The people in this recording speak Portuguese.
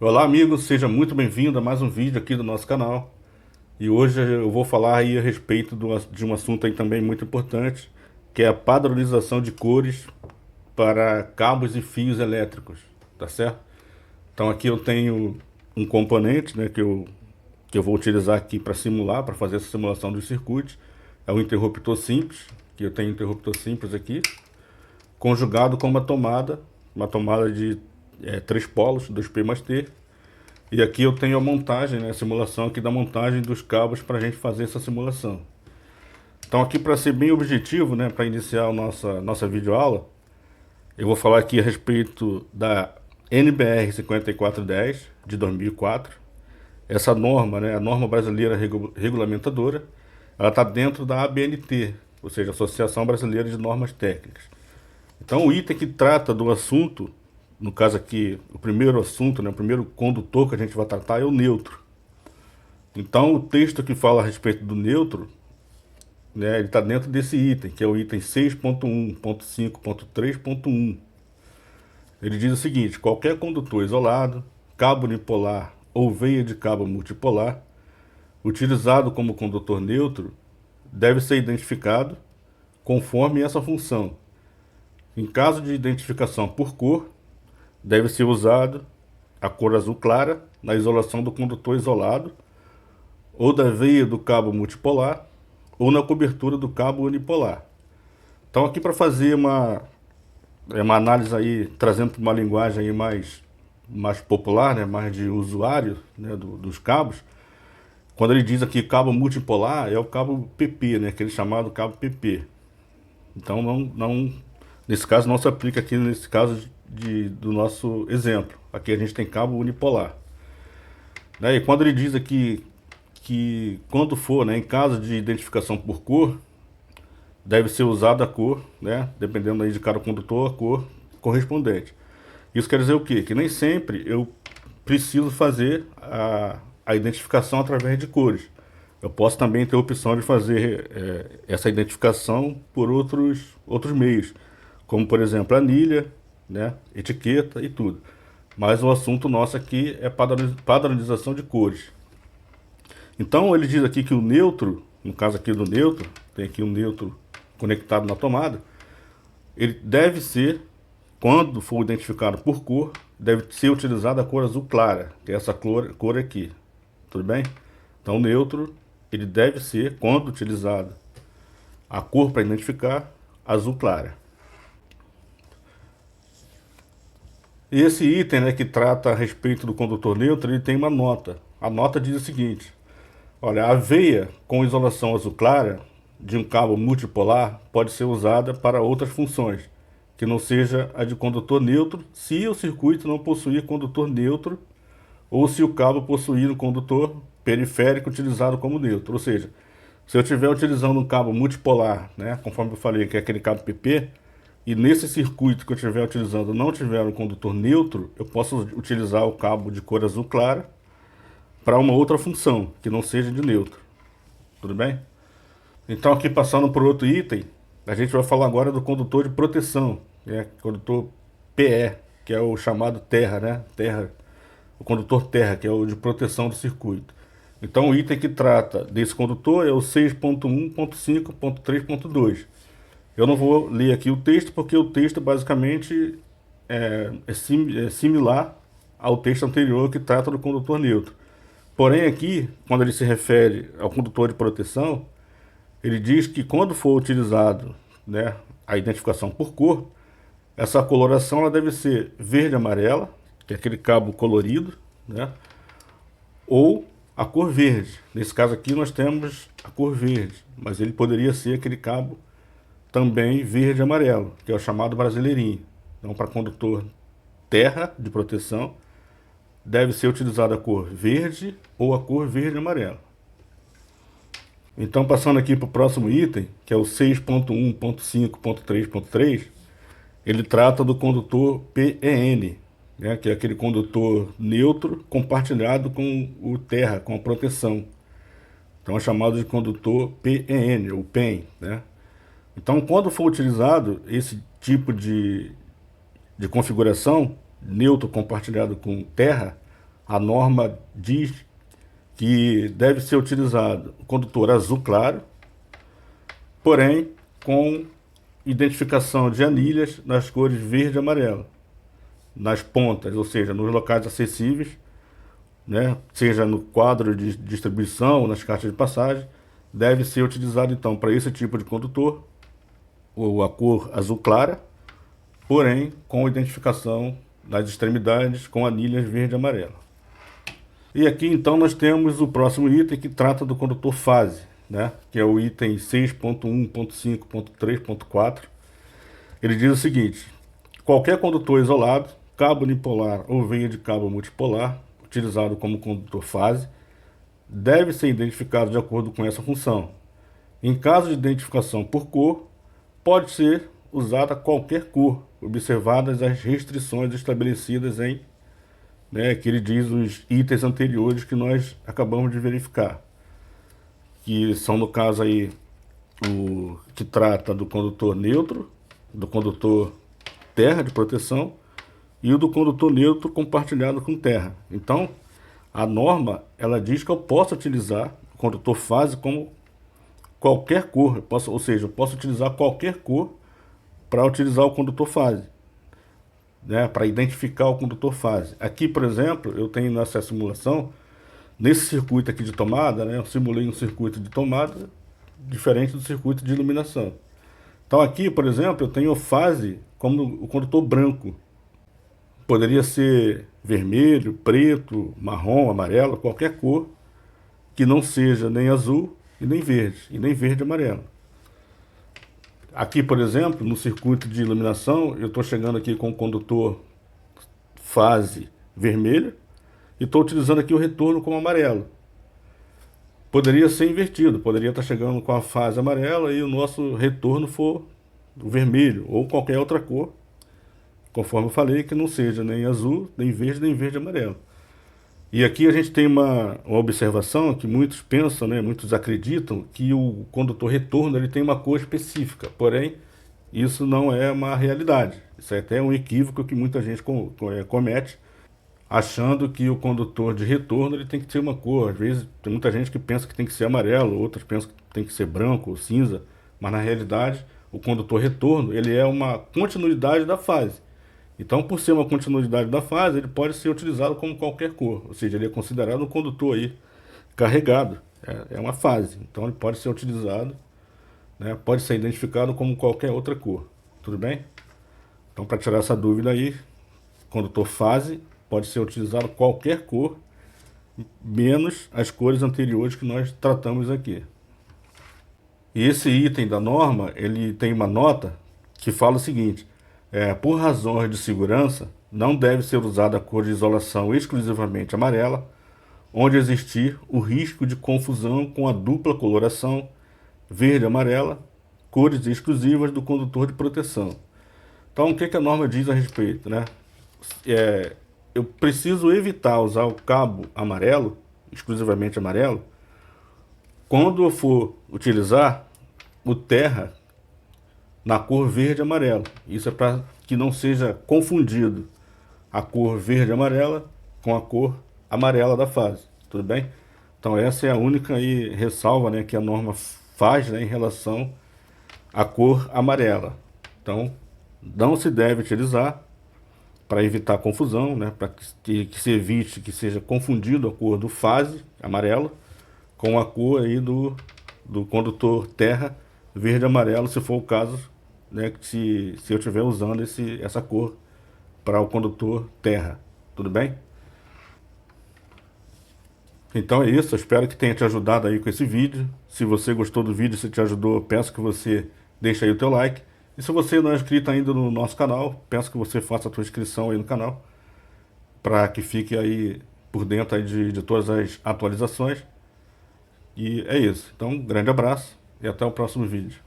Olá amigos, seja muito bem-vindo a mais um vídeo aqui do nosso canal. E hoje eu vou falar aí a respeito de um assunto aí também muito importante, que é a padronização de cores para cabos e fios elétricos, tá certo? Então aqui eu tenho um componente, né, que eu vou utilizar aqui para simular, para fazer essa simulação dos circuitos. É um interruptor simples, que eu tenho um interruptor simples aqui, conjugado com uma tomada de 3 polos, 2P mais T. E aqui eu tenho a montagem, né, a simulação aqui da montagem dos cabos para a gente fazer essa simulação. Então aqui, para ser bem objetivo, né, para iniciar a nossa videoaula, eu vou falar aqui a respeito da NBR 5410 de 2004. Essa norma, né, a norma brasileira regulamentadora, ela está dentro da ABNT, ou seja, Associação Brasileira de Normas Técnicas. Então o item que trata do assunto, no caso aqui, o primeiro assunto, né, o primeiro condutor que a gente vai tratar é o neutro. Então o texto que fala a respeito do neutro, né, ele está dentro desse item, que é o item 6.1.5.3.1. Ele diz o seguinte: qualquer condutor isolado, cabo unipolar ou veia de cabo multipolar, utilizado como condutor neutro, deve ser identificado conforme essa função. Em caso de identificação por cor, deve ser usado a cor azul clara na isolação do condutor isolado, ou da veia do cabo multipolar, ou na cobertura do cabo unipolar. Então aqui, para fazer uma análise aí, trazendo para uma linguagem aí mais popular, né, mais de usuário, né, dos cabos, quando ele diz aqui cabo multipolar, é o cabo PP, né, aquele chamado cabo PP. Então nesse caso não se aplica aqui nesse caso do nosso exemplo. Aqui a gente tem cabo unipolar. Né? E quando ele diz aqui que quando for, né, em caso de identificação por cor, deve ser usada a cor, né, dependendo aí de cada condutor, a cor correspondente. Isso quer dizer o quê? Que nem sempre eu preciso fazer a identificação através de cores. Eu posso também ter a opção de fazer essa identificação por outros meios, como por exemplo anilha, né, etiqueta e tudo. Mas o assunto nosso aqui é padronização de cores. Então ele diz aqui que o neutro, no caso aqui do neutro, tem aqui um neutro conectado na tomada, ele deve ser, quando for identificado por cor, deve ser utilizada a cor azul clara, que é essa cor aqui, tudo bem? Então o neutro, ele deve ser, quando utilizado a cor para identificar, azul clara. E esse item, né, que trata a respeito do condutor neutro, ele tem uma nota. A nota diz o seguinte: olha, a veia com isolação azul clara de um cabo multipolar pode ser usada para outras funções, que não seja a de condutor neutro, se o circuito não possuir condutor neutro ou se o cabo possuir um condutor periférico utilizado como neutro. Ou seja, se eu estiver utilizando um cabo multipolar, né, conforme eu falei, que é aquele cabo PP, e nesse circuito que eu estiver utilizando não tiver um condutor neutro, eu posso utilizar o cabo de cor azul clara para uma outra função, que não seja de neutro. Tudo bem? Então aqui, passando por outro item, a gente vai falar agora do condutor de proteção, né? Condutor PE, que é o chamado terra, né? Terra, o condutor terra, que é o de proteção do circuito. Então o item que trata desse condutor é o 6.1.5.3.2. Eu não vou ler aqui o texto, porque o texto basicamente é similar ao texto anterior que trata do condutor neutro. Porém aqui, quando ele se refere ao condutor de proteção, ele diz que quando for utilizado, né, a identificação por cor, essa coloração ela deve ser verde amarela, que é aquele cabo colorido, né, ou a cor verde. Nesse caso aqui nós temos a cor verde, mas ele poderia ser aquele cabo também verde e amarelo, que é o chamado brasileirinho. Então, para condutor terra de proteção, deve ser utilizada a cor verde ou a cor verde e amarelo. Então, passando aqui para o próximo item, que é o 6.1.5.3.3, ele trata do condutor PEN, né, que é aquele condutor neutro compartilhado com o terra, com a proteção. Então é chamado de condutor PEN, ou PEN, né? Então, quando for utilizado esse tipo de configuração, neutro compartilhado com terra, a norma diz que deve ser utilizado o condutor azul claro, porém com identificação de anilhas nas cores verde e amarelo, nas pontas, ou seja, nos locais acessíveis, né, seja no quadro de distribuição, nas caixas de passagem, deve ser utilizado então para esse tipo de condutor, ou a cor azul clara, porém com identificação nas extremidades com anilhas verde e amarelo. E aqui então nós temos o próximo item que trata do condutor fase, né, que é o item 6.1.5.3.4. Ele diz o seguinte: qualquer condutor isolado, cabo unipolar ou veia de cabo multipolar, utilizado como condutor fase, deve ser identificado de acordo com essa função. Em caso de identificação por cor, pode ser usada qualquer cor, observadas as restrições estabelecidas em, né, que ele diz os itens anteriores que nós acabamos de verificar, que são no caso aí o que trata do condutor neutro, do condutor terra de proteção e o do condutor neutro compartilhado com terra. Então, a norma, ela diz que eu posso utilizar o condutor fase como qualquer cor, ou seja, eu posso utilizar qualquer cor para utilizar o condutor fase, né, para identificar o condutor fase. Aqui, por exemplo, eu tenho nessa simulação, nesse circuito aqui de tomada, né, eu simulei um circuito de tomada diferente do circuito de iluminação. Então aqui, por exemplo, eu tenho fase como o condutor branco. Poderia ser vermelho, preto, marrom, amarelo, qualquer cor que não seja nem azul e nem verde e amarelo. Aqui, por exemplo, no circuito de iluminação, eu estou chegando aqui com o condutor fase vermelho e estou utilizando aqui o retorno como amarelo. Poderia ser invertido, poderia estar chegando com a fase amarela e o nosso retorno for o vermelho ou qualquer outra cor, conforme eu falei, que não seja nem azul, nem verde e amarelo. E aqui a gente tem uma observação que muitos pensam, né, muitos acreditam que o condutor retorno ele tem uma cor específica, porém isso não é uma realidade. Isso é até um equívoco que muita gente comete, achando que o condutor de retorno ele tem que ter uma cor. Às vezes tem muita gente que pensa que tem que ser amarelo, outros pensam que tem que ser branco ou cinza, mas na realidade o condutor retorno ele é uma continuidade da fase. Então, por ser uma continuidade da fase, ele pode ser utilizado como qualquer cor, ou seja, ele é considerado um condutor aí carregado, é uma fase. Então ele pode ser utilizado, né, pode ser identificado como qualquer outra cor, tudo bem? Então, para tirar essa dúvida aí, condutor fase pode ser utilizado qualquer cor, menos as cores anteriores que nós tratamos aqui. E esse item da norma, ele tem uma nota que fala o seguinte: por razões de segurança, não deve ser usada a cor de isolação exclusivamente amarela, onde existir o risco de confusão com a dupla coloração verde e amarela, cores exclusivas do condutor de proteção. Então, o que a norma diz a respeito, né? Eu preciso evitar usar o cabo amarelo, exclusivamente amarelo, quando eu for utilizar o terra na cor verde e amarela. Isso é para que não seja confundido a cor verde e amarela com a cor amarela da fase, tudo bem? Então essa é a única aí ressalva, né, que a norma faz, né, em relação à cor amarela. Então não se deve utilizar para evitar confusão, né, para que se evite que seja confundido a cor do fase amarelo com a cor aí do condutor terra verde e amarelo, se for o caso, né, que se eu estiver usando essa cor para o condutor terra, tudo bem? Então é isso, eu espero que tenha te ajudado aí com esse vídeo. Se você gostou do vídeo, se te ajudou, eu peço que você deixe aí o teu like. E se você não é inscrito ainda no nosso canal, peço que você faça a tua inscrição aí no canal, para que fique aí por dentro aí de todas as atualizações. E é isso. Então, um grande abraço e até o próximo vídeo.